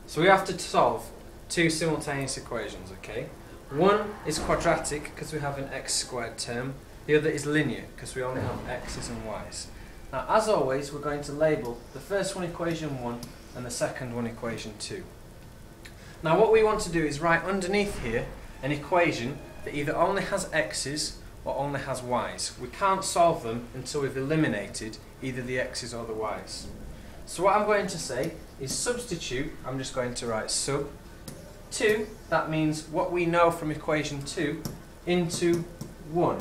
So we have to solve two simultaneous equations, okay? One is quadratic because we have an x squared term. The other is linear because we only have x's and y's. Now, as always, we're going to label the first one equation 1 and the second one equation 2. Now, what we want to do is write underneath here an equation that either only has x's or only has y's. We can't solve them until we've eliminated either the x's or the y's. So what I'm going to say is substitute. I'm just going to write sub 2, that means what we know from equation 2, into 1,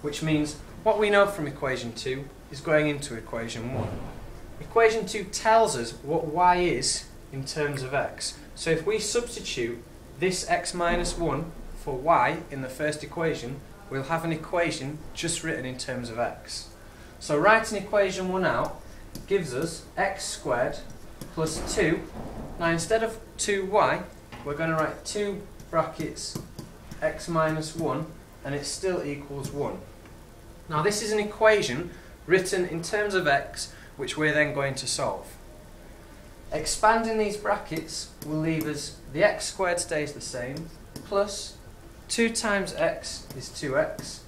which means what we know from equation 2 is going into equation 1. Equation 2 tells us what y is in terms of x. So if we substitute this x minus 1 for y in the first equation, we'll have an equation just written in terms of x. So writing equation 1 out gives us x squared plus 2. Now instead of 2y, we're going to write 2 brackets x minus 1, and it still equals 1. Now this is an equation written in terms of x, which we're then going to solve. Expanding these brackets will leave us the x squared stays the same, plus 2 times x is 2x.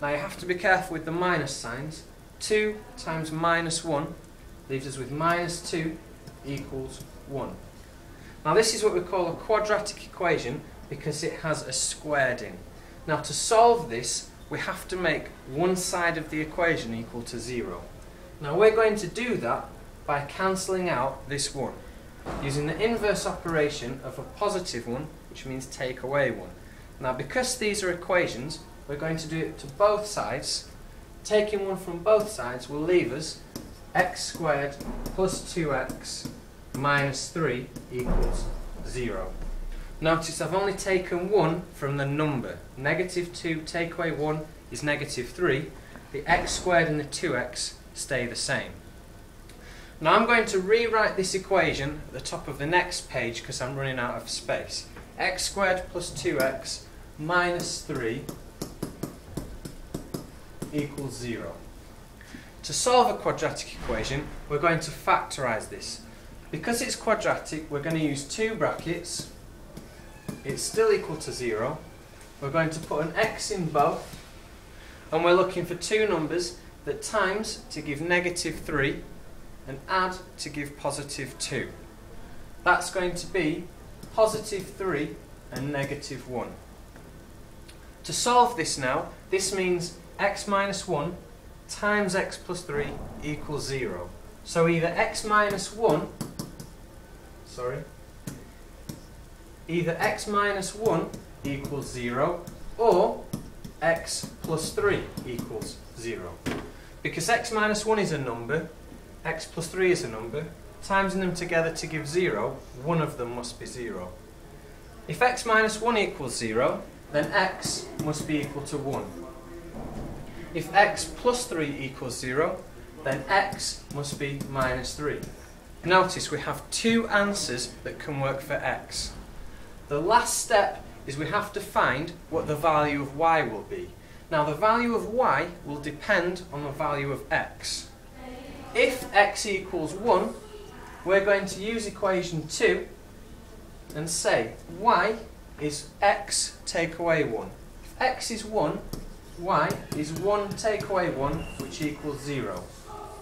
Now you have to be careful with the minus signs. 2 times minus 1 leaves us with minus 2 equals 1. Now this is what we call a quadratic equation because it has a squared in. Now to solve this, we have to make one side of the equation equal to 0. Now we're going to do that by cancelling out this 1, using the inverse operation of a positive 1, which means take away 1. Now because these are equations, we're going to do it to both sides. Taking 1 from both sides will leave us x squared plus 2x minus 3 equals 0. Notice I've only taken 1 from the number. Negative 2 take away 1 is negative 3. The x squared and the 2x stay the same. Now I'm going to rewrite this equation at the top of the next page because I'm running out of space. X squared plus 2x minus 3 equals 0. To solve a quadratic equation, we're going to factorise this. Because it's quadratic, we're going to use 2 brackets. It's still equal to 0. We're going to put an x in both, and we're looking for 2 numbers that times to give negative 3 and add to give positive 2. That's going to be positive 3 and negative 1. To solve this now, this means x minus 1 times x plus 3 equals 0. So either x minus 1 equals 0 or x plus 3 equals 0. Because x minus 1 is a number, x plus 3 is a number, timesing them together to give 0, one of them must be 0. If x minus 1 equals 0, then x must be equal to 1. If x plus 3 equals 0, then x must be minus 3. Notice we have 2 answers that can work for x. The last step is we have to find what the value of y will be. Now the value of y will depend on the value of x. If x equals 1, we're going to use equation 2 and say y is x take away 1. If x is 1, y is 1 take away 1, which equals 0.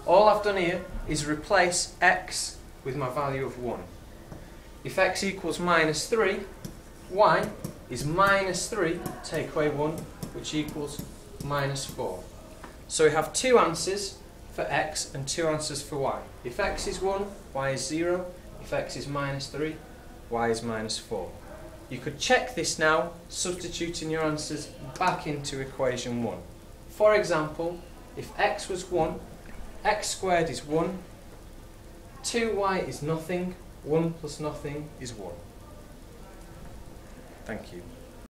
All I've done here is replace x with my value of 1. If x equals minus 3, y is minus 3 take away 1, which equals minus 4. So we have 2 answers for x and 2 answers for y. If x is 1, y is 0. If x is minus 3, y is minus 4. You could check this now, substituting your answers back into equation 1. For example, if x was 1, x squared is 1, 2y is nothing, 1 plus nothing is 1. Thank you.